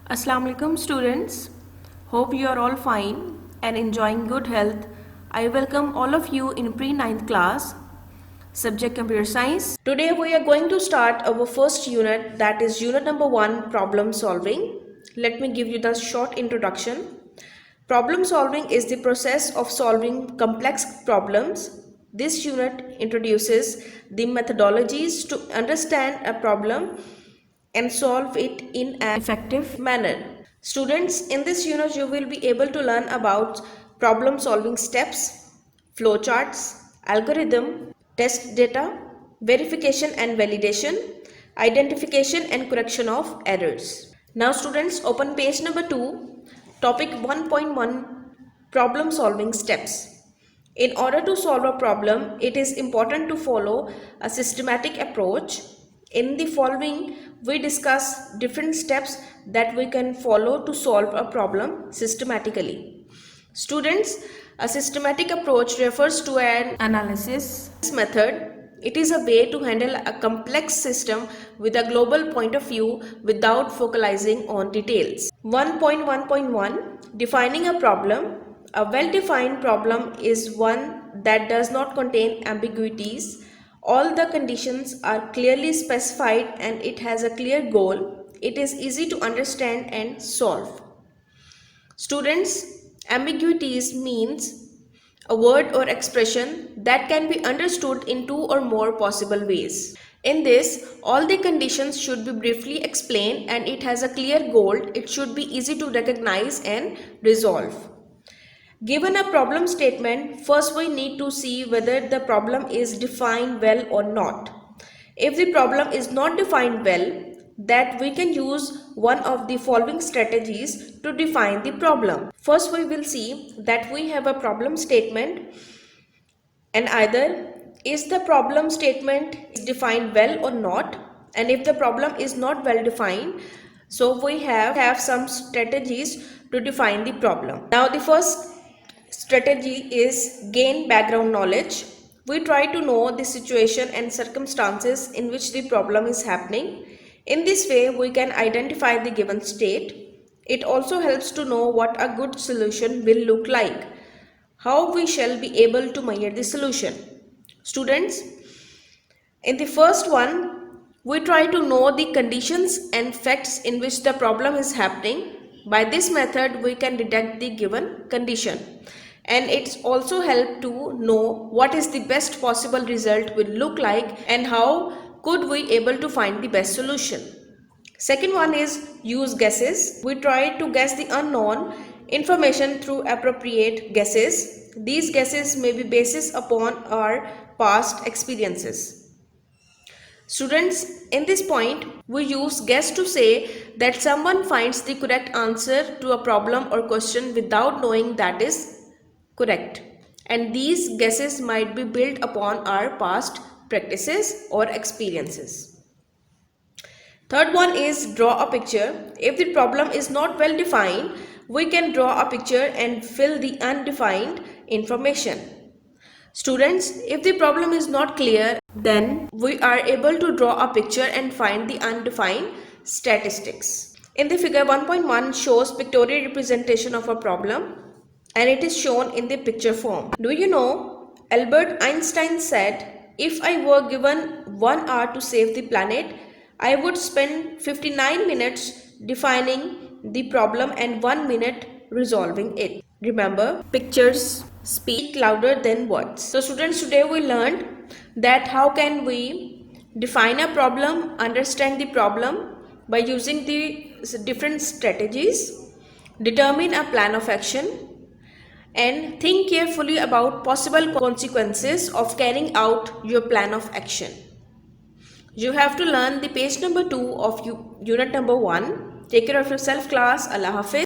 Assalamu alaikum students. Hope you are all fine and enjoying good health. I welcome all of you in pre-9th class, subject computer science. Today we are going to start our first unit, that is unit number 1, problem solving. Let me give you the short introduction. Problem solving is the process of solving complex problems. This unit introduces the methodologies to understand a problem and solve it in an effective manner. Students, in this unit you will be able to learn about problem solving steps, flowcharts, algorithm, test data, verification and validation, identification and correction of errors. Now students, open page number 2, topic 1.1, problem solving steps. In order to solve a problem, it is important to follow a systematic approach. In the following, we discuss different steps that we can follow to solve a problem systematically. Students, a systematic approach refers to an analysis method. It is a way to handle a complex system with a global point of view without focalizing on details. 1.1.1, defining a problem. A well-defined problem is one that does not contain ambiguities. All the conditions are clearly specified and it has a clear goal. It is easy to understand and solve. Students, ambiguities means a word or expression that can be understood in 2 or more possible ways. In this, all the conditions should be briefly explained and it has a clear goal. It should be easy to recognize and resolve. Given a problem statement, first we need to see whether the problem is defined well or not. If the problem is not defined well, that we can use one of the following strategies to define the problem. First, we will see that we have a problem statement and either is the problem statement defined well or not, and if the problem is not well defined, so we have some strategies to define the problem. Now the first strategy is gain background knowledge. We try to know the situation and circumstances in which the problem is happening. In this way, we can identify the given state. It also helps to know what a good solution will look like, how we shall be able to measure the solution. Students, in the first one, we try to know the conditions and facts in which the problem is happening. By this method, we can detect the given condition. And it's also help to know what is the best possible result will look like and how could we able to find the best solution. Second one is use guesses. We try to guess the unknown information through appropriate guesses. These guesses may be based upon our past experiences. Students, in this point, we use guess to say that someone finds the correct answer to a problem or question without knowing that is correct, and these guesses might be built upon our past practices or experiences. Third one is draw a picture. If the problem is not well defined, we can draw a picture and fill the undefined information. Students, if the problem is not clear, then we are able to draw a picture and find the undefined statistics. In the figure 1.1 shows pictorial representation of a problem, and it is shown in the picture form. Do you know, Albert Einstein said, if I were given 1 hour to save the planet, I would spend 59 minutes defining the problem and 1 minute resolving it. Remember, pictures speak louder than words. So students, today we learned that how can we define a problem, understand the problem by using the different strategies, determine a plan of action, and think carefully about possible consequences of carrying out your plan of action. You have to learn the page number 2 of unit number 1. Take care of yourself, class. Allah Hafiz.